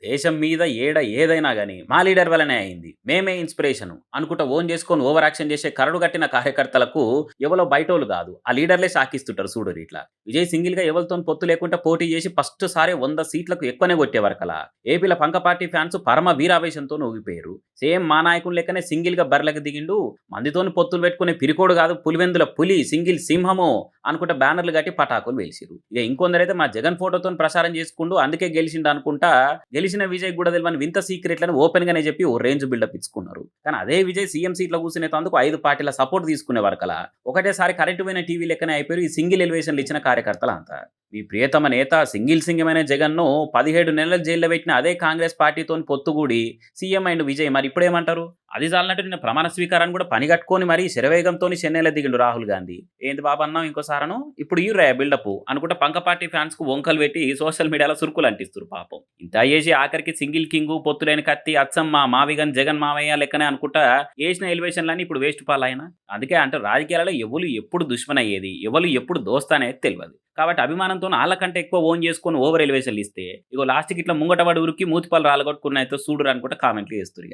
దేశం మీద ఏదైనా గాని మా లీడర్ వల్లనే అయింది. మేమే ఇన్‌స్పిరేషను అనుకుంటా ఓన్ చేసుకొని ఓవర్ యాక్షన్ చేసే కరడు కట్టిన కార్యకర్తలకు ఎవలో బయటోళ్ళు గాదు. ఆ లీడర్‌లే సాకిస్తుంటారు చూడుర్రి ఇట్లా. విజయ్ సింగిల్‌గా ఎవరితోని పొత్తు లేకుండా పోటీ చేసి ఫస్ట్ సారే 100 సీట్లకు ఎక్కువనే కొట్టేవరకలా. ఏపీలో పంక పార్టీ ఫ్యాన్స్ పరమ వీరావేశంతోని ఊగిపోయిర్రు. సేమ్ మా నాయకుని లెక్కనే సింగిల్‌గా బరిలోకి దిగిండు. మందితోని పొత్తులు పెట్టుకునే పిరికోడు గాదు పులివెందుల పులి సింగిల్ సింహము అనుకుంటా బ్యానర్‌లు కట్టి పటాకులు పేల్చిర్రు. ఇక ఇంకొందరైతే మా జగన్ ఫోటోతోని ప్రచారం చేసుకుండు అందుకే గెలిచిండు అనుకుంటా గెలిచిన విజయ్ కూడా తెలవని వింత సీక్రెట్‌లని ఓపెన్‌గానే చెప్పి ఓ రేంజ్ బిల్డప్ ఇచ్చుకున్నారు. కానీ అదే విజయ్ సీఎం సీట్‌లో కూర్చునేటందుకు 5 పార్టీల సపోర్ట్ తీసుకునే వరకలా ఒకటేసారి కరెంట్ పోయిన టీవీ లెక్కనే అయిపోయారు ఈ సింగిల్ ఎలివేషన్‌లు ఇచ్చిన కార్యకర్తలంతా. మీ ప్రియతమ నేత సింగిల్ సింగమైన జగన్‌ను 17 నెలలు జైల్‌లో పెట్టిన అదే కాంగ్రెస్ పార్టీతోని పొత్తుగూడి సీఎం అయిండు విజయ్. మరి ఇప్పుడేమంటారు? అది చాలనట్టు నిన్న ప్రమాణ స్వీకారాన్ని కూడా పనిగట్టుకొని మరీ శరవేగంతోని చెన్నైలో దిగిండు రాహుల్ గాంధీ. ఏంది బాబు అన్నావు ఇంకోసారను? ఇప్పుడు ఇయ్యుర్రా బిల్డప్ అనుకుంటా పంక పార్టీ ఫ్యాన్స్‌కు వంకలు పెట్టి సోషల్ మీడియాలో సురుకులు అంటిస్తుర్రు పాపం. ఇంత చేసి ఆఖరికి సింగిల్ కింగు, పొత్తులేని కత్తి, అచ్చం మా మావిగన్ జగన్ మావయ్య లెక్కనే అనుకుంటా ఏసిన ఎలివేషన్‌లన్నీ ఇప్పుడు వేస్ట్ పాలాయన. అందుకే అంటారు రాజకీయాలలో ఎవలు ఎప్పుడు దుష్మన్ అయ్యేది, ఎవలు ఎప్పుడు దోస్త్ అనేది తెలవదు. కాబట్టి అభిమానంతోని ఆళ్ళకంటే ఎక్కువ ఓన్ చేసుకొని ఓవర్ ఎలివేషన్‌లు ఇస్తే ఇగో లాస్ట్‌కి ఇట్లా ముంగట పడి ఉరికి మూతిపళ్ళు రాలగొట్టుకున్నయితే చూడురు అనుకుంటా కామెంట్లు చేస్తుర్రిగ.